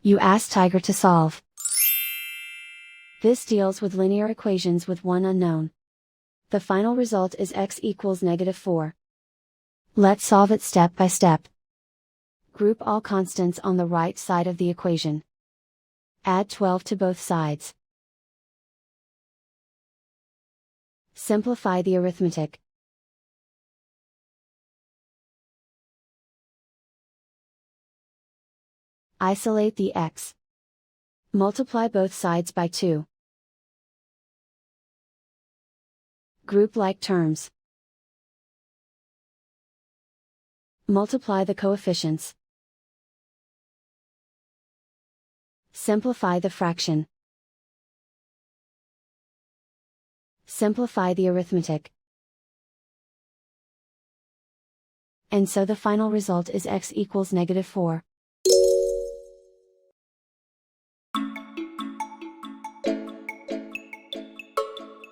You ask Tiger to solve. This deals with linear equations with one unknown. The final result is x equals -4. Let's solve it step by step. Group all constants on the right side of the equation. Add 12 to both sides. Simplify the arithmetic. Isolate the x. Multiply both sides by 2. Group like terms. Multiply the coefficients. Simplify the fraction. Simplify the arithmetic. And so the final result is x equals -4.